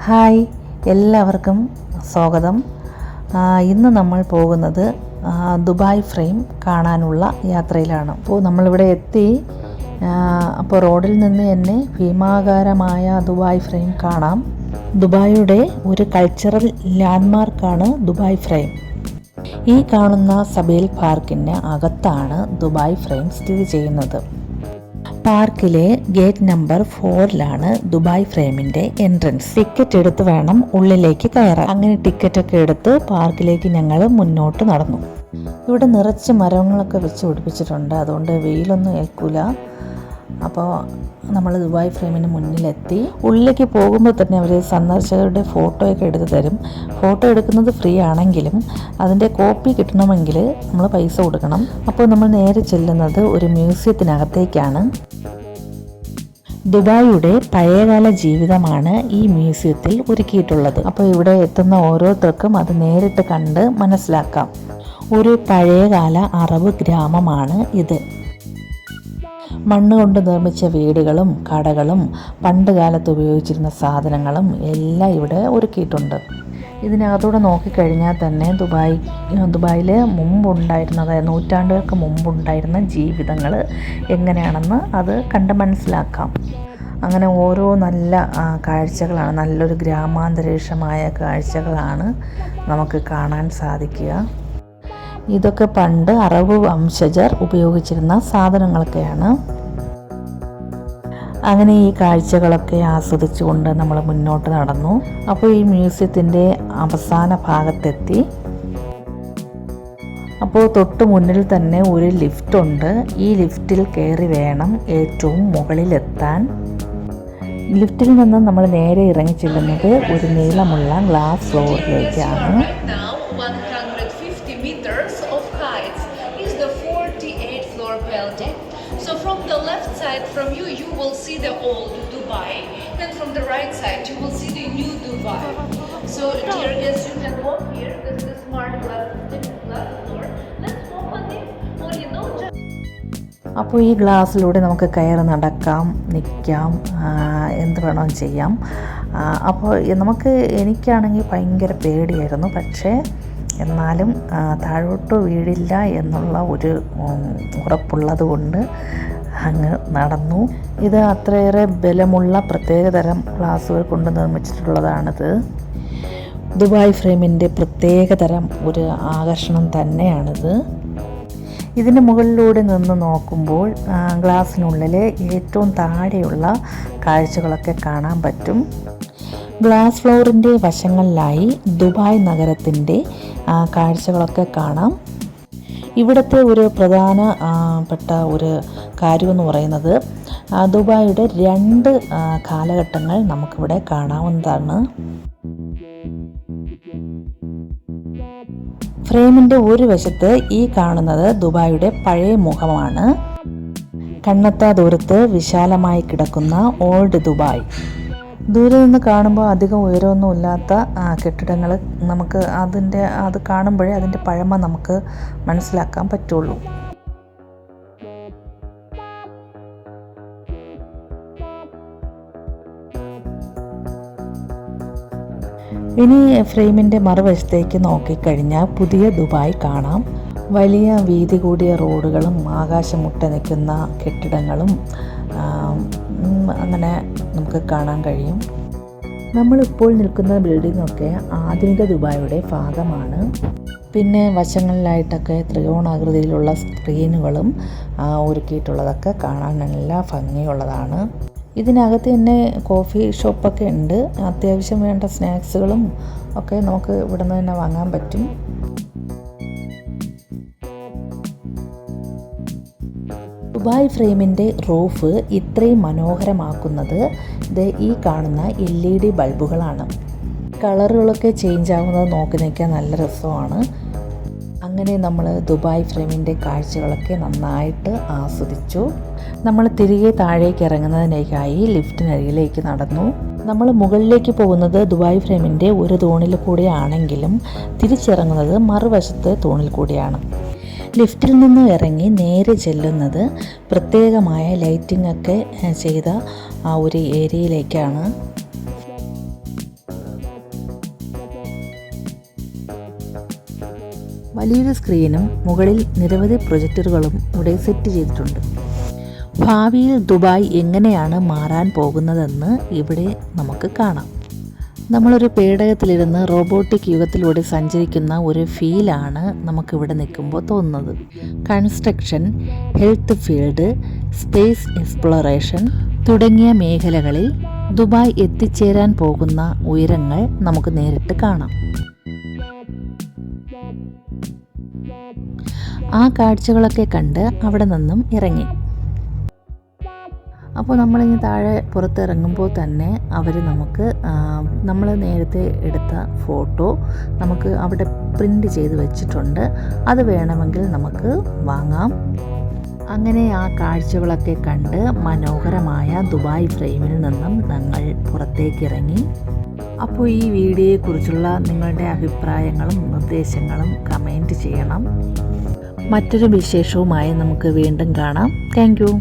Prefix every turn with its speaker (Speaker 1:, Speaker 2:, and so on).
Speaker 1: Hi, എല്ലാവർക്കും സ്വാഗതം. ഇന്ന് നമ്മൾ പോകുന്നത് ദുബായ് ഫ്രെയിം കാണാനുള്ള യാത്രയിലാണ്. അപ്പോൾ നമ്മളിവിടെ എത്തി. അപ്പോൾ റോഡിൽ നിന്ന് തന്നെ ഭീമാകാരമായ ദുബായ് ഫ്രെയിം കാണാം. ദുബായിയുടെ ഒരു കൾച്ചറൽ ലാൻഡ്മാർക്കാണ് ദുബായ് ഫ്രെയിം. ഈ കാണുന്ന സബേൽ പാർക്കിന് അകത്താണ് ദുബായ് ഫ്രെയിം സ്ഥിതി ചെയ്യുന്നത്. പാർക്കിലെ ഗേറ്റ് നമ്പർ 4 ദുബായ് ഫ്രെയിമിന്റെ എൻട്രൻസ്. ടിക്കറ്റ് എടുത്ത് വേണം ഉള്ളിലേക്ക് കയറാൻ. അങ്ങനെ ടിക്കറ്റൊക്കെ എടുത്ത് പാർക്കിലേക്ക് ഞങ്ങൾ മുന്നോട്ട് നടന്നു. ഇവിടെ നിറച്ച് മരങ്ങളൊക്കെ വെച്ച് പിടിപ്പിച്ചിട്ടുണ്ട്, അതുകൊണ്ട് വെയിലൊന്നും ഏൽക്കൂല. അപ്പോൾ നമ്മൾ ദുബായ് ഫ്രെയിമിന് മുന്നിലെത്തി. ഉള്ളിലേക്ക് പോകുമ്പോൾ തന്നെ അവർ സന്ദർശകരുടെ ഫോട്ടോയൊക്കെ എടുത്ത് തരും. ഫോട്ടോ എടുക്കുന്നത് ഫ്രീ ആണെങ്കിലും അതിൻ്റെ കോപ്പി കിട്ടണമെങ്കിൽ നമ്മൾ പൈസ കൊടുക്കണം. അപ്പോൾ നമ്മൾ നേരെ ചെല്ലുന്നത് ഒരു മ്യൂസിയത്തിനകത്തേക്കാണ്. ദുബായിയുടെ പഴയകാല ജീവിതമാണ് ഈ മ്യൂസിയത്തിൽ ഒരുക്കിയിട്ടുള്ളത്. അപ്പോൾ ഇവിടെ എത്തുന്ന ഓരോരുത്തർക്കും അത് നേരിട്ട് കണ്ട് മനസ്സിലാക്കാം. ഒരു പഴയകാല അറബ് ഗ്രാമമാണ് ഇത്. മണ്ണ് കൊണ്ട് നിർമ്മിച്ച വീടുകളും കടകളും പണ്ട് കാലത്ത് ഉപയോഗിച്ചിരുന്ന സാധനങ്ങളും എല്ലാം ഇവിടെ ഒരുക്കിയിട്ടുണ്ട്. ഇതിനകത്തൂടെ നോക്കിക്കഴിഞ്ഞാൽ തന്നെ ദുബായിൽ മുമ്പുണ്ടായിരുന്ന, അതായത് നൂറ്റാണ്ടുകൾക്ക് മുമ്പുണ്ടായിരുന്ന ജീവിതങ്ങൾ എങ്ങനെയാണെന്ന് അത് കണ്ട് മനസ്സിലാക്കാം. അങ്ങനെ ഓരോ നല്ല കാഴ്ചകളാണ്, നല്ലൊരു ഗ്രാമാന്തരീക്ഷമായ കാഴ്ചകളാണ് നമുക്ക് കാണാൻ സാധിക്കുക. ഇതൊക്കെ പണ്ട് അറബ് വംശജർ ഉപയോഗിച്ചിരുന്ന സാധനങ്ങളൊക്കെയാണ്. അങ്ങനെ ഈ കാഴ്ചകളൊക്കെ ആസ്വദിച്ചുകൊണ്ട് നമ്മൾ മുന്നോട്ട് നടന്നു. അപ്പോൾ ഈ മ്യൂസിയത്തിൻ്റെ അവസാന ഭാഗത്തെത്തി. അപ്പോൾ തൊട്ട് മുന്നിൽ തന്നെ ഒരു ലിഫ്റ്റ് ഉണ്ട്. ഈ ലിഫ്റ്റിൽ കയറി വേണം ഏറ്റവും മുകളിലെത്താൻ. ലിഫ്റ്റിൽ നിന്ന് നമ്മൾ നേരെ ഇറങ്ങി ചെല്ലുന്നത് ഒരു നീളമുള്ള glass ഫ്ലോറിലേക്കാണ്.
Speaker 2: So from the left side from you will see the old Dubai, and from the right side you will see the new Dubai. So dear guests, you can walk here. This is the smart glass door. Let's walk on it. Or you know just.
Speaker 1: അപ്പോൾ ഈ ഗ്ലാസ്സിലൂടെ നമുക്ക് കയറി നടക്കാം, നിൽക്കാം, എന്ത് വേണമെങ്കിലും ചെയ്യാം. അപ്പോൾ എനിക്കാണെങ്കിൽ ഭയങ്കര പേടിയായിരുന്നു. പക്ഷേ എന്നാലും താഴോട്ട് വീഴില്ല എന്നുള്ള ഒരു ഉറപ്പുള്ളത് കൊണ്ട് അങ്ങ് നടന്നു. ഇത് അത്രയേറെ ബലമുള്ള പ്രത്യേകതരം ഗ്ലാസുകൾ കൊണ്ട് നിർമ്മിച്ചിട്ടുള്ളതാണിത്. ദുബായ് ഫ്രെയിമിൻ്റെ പ്രത്യേകതരം ഒരു ആകർഷണം തന്നെയാണിത്. ഇതിന് മുകളിലൂടെ നിന്ന് നോക്കുമ്പോൾ ഗ്ലാസ്സിനുള്ളിൽ ഏറ്റവും താഴെയുള്ള കാഴ്ചകളൊക്കെ കാണാൻ പറ്റും. ഗ്ലാസ് ഫ്ലോറിൻ്റെ വശങ്ങളിലായി ദുബായ് നഗരത്തിൻ്റെ കാഴ്ചകളൊക്കെ കാണാം. ഇവിടുത്തെ ഒരു പ്രധാനപ്പെട്ട ഒരു കാര്യമെന്ന് പറയുന്നത് ദുബായിയുടെ 2 കാലഘട്ടങ്ങൾ നമുക്കിവിടെ കാണാവുന്നതാണ്. ഫ്രെയിമിൻ്റെ ഒരു വശത്ത് ഈ കാണുന്നത് ദുബായിയുടെ പഴയ മുഖമാണ്. കണ്ണെത്താ ദൂരത്ത് വിശാലമായി കിടക്കുന്ന ഓൾഡ് ദുബായ്. ദൂരെ നിന്ന് കാണുമ്പോൾ അധികം ഉയരമൊന്നുമില്ലാത്ത കെട്ടിടങ്ങൾ നമുക്ക് അത് കാണുമ്പോഴേ അതിൻ്റെ പഴമ നമുക്ക് മനസ്സിലാക്കാൻ പറ്റുള്ളൂ. ഇനി ഫ്രെയിമിൻ്റെ മറുവശത്തേക്ക് നോക്കിക്കഴിഞ്ഞാൽ പുതിയ ദുബായ് കാണാം. വലിയ വീതി കൂടിയ റോഡുകളും ആകാശമുട്ട നിൽക്കുന്ന കെട്ടിടങ്ങളും അങ്ങനെ നമുക്ക് കാണാൻ കഴിയും. നമ്മളിപ്പോൾ നിൽക്കുന്ന ബിൽഡിങ്ങൊക്കെ ആധുനിക ദുബായിയുടെ ഭാഗമാണ്. പിന്നെ വശങ്ങളിലായിട്ടൊക്കെ ത്രികോണാകൃതിയിലുള്ള സ്ക്രീനുകളും ഒരുക്കിയിട്ടുള്ളതൊക്കെ കാണാൻ നല്ല ഭംഗിയുള്ളതാണ്. ഇതിനകത്ത് തന്നെ കോഫി ഷോപ്പൊക്കെ ഉണ്ട്. അത്യാവശ്യം വേണ്ട സ്നാക്സുകളും ഒക്കെ നമുക്ക് ഇവിടെ നിന്ന് തന്നെ വാങ്ങാൻ പറ്റും. ദുബായ് ഫ്രെയിമിൻ്റെ റൂഫ് ഇത്രയും മനോഹരമാക്കുന്നത് ഈ കാണുന്ന LED ബൾബുകളാണ്. കളറുകളൊക്കെ ചേഞ്ച് ആവുന്നത് നോക്കി നിൽക്കാൻ നല്ല രസമാണ്. അങ്ങനെ നമ്മൾ ദുബായ് ഫ്രെയിമിൻ്റെ കാഴ്ചകളൊക്കെ നന്നായിട്ട് ആസ്വദിച്ചു. നമ്മൾ തിരികെ താഴേക്ക് ഇറങ്ങുന്നതിനേക്കായി ലിഫ്റ്റിനരികിലേക്ക് നടന്നു. നമ്മൾ മുകളിലേക്ക് പോകുന്നത് ദുബായ് ഫ്രെയിമിൻ്റെ ഒരു തൂണിൽ കൂടിയാണെങ്കിലും തിരിച്ചിറങ്ങുന്നത് മറുവശത്തെ തൂണിൽ കൂടിയാണ്. ലിഫ്റ്റിൽ നിന്ന് ഇറങ്ങി നേരെ ചെല്ലുന്നത് പ്രത്യേകമായ ലൈറ്റിംഗ് ഒക്കെ ചെയ്ത ആ ഒരു ഏരിയയിലേക്കാണ്. വലിയൊരു സ്ക്രീനും മുകളിൽ നിരവധി പ്രൊജക്ടറുകളും ഇവിടെ സെറ്റ് ചെയ്തിട്ടുണ്ട്. ഭാവിയിൽ ദുബായ് എങ്ങനെയാണ് മാറാൻ പോകുന്നതെന്ന് ഇവിടെ നമുക്ക് കാണാം. നമ്മളൊരു പേടകത്തിലിരുന്ന് റോബോട്ടിക് യുഗത്തിലൂടെ സഞ്ചരിക്കുന്ന ഒരു ഫീലാണ് നമുക്കിവിടെ നിൽക്കുമ്പോൾ തോന്നുന്നത്. Construction, health field, space exploration തുടങ്ങിയ മേഖലകളിൽ ദുബായ് എത്തിച്ചേരാൻ പോകുന്ന ഉയരങ്ങൾ നമുക്ക് നേരിട്ട് കാണാം. ആ കാഴ്ചകളൊക്കെ കണ്ട് അവിടെ നിന്നും ഇറങ്ങി. അപ്പോൾ നമ്മളിങ്ങനെ താഴെ പുറത്തിറങ്ങുമ്പോൾ തന്നെ അവർ നമുക്ക് നമ്മൾ നേരത്തെ എടുത്ത ഫോട്ടോ നമുക്ക് അവിടെ പ്രിൻ്റ് ചെയ്ത് വെച്ചിട്ടുണ്ട്. അത് വേണമെങ്കിൽ നമുക്ക് വാങ്ങാം. അങ്ങനെ ആ കാഴ്ചകളൊക്കെ കണ്ട് മനോഹരമായ ദുബായ് ഫ്രെയിമിൽ നിന്നും ഞങ്ങൾ പുറത്തേക്കിറങ്ങി. അപ്പോൾ ഈ വീഡിയോയെക്കുറിച്ചുള്ള നിങ്ങളുടെ അഭിപ്രായങ്ങളും നിർദ്ദേശങ്ങളും കമൻറ്റ് ചെയ്യണം. മറ്റൊരു വിശേഷവുമായി നമുക്ക് വീണ്ടും കാണാം. Thank you.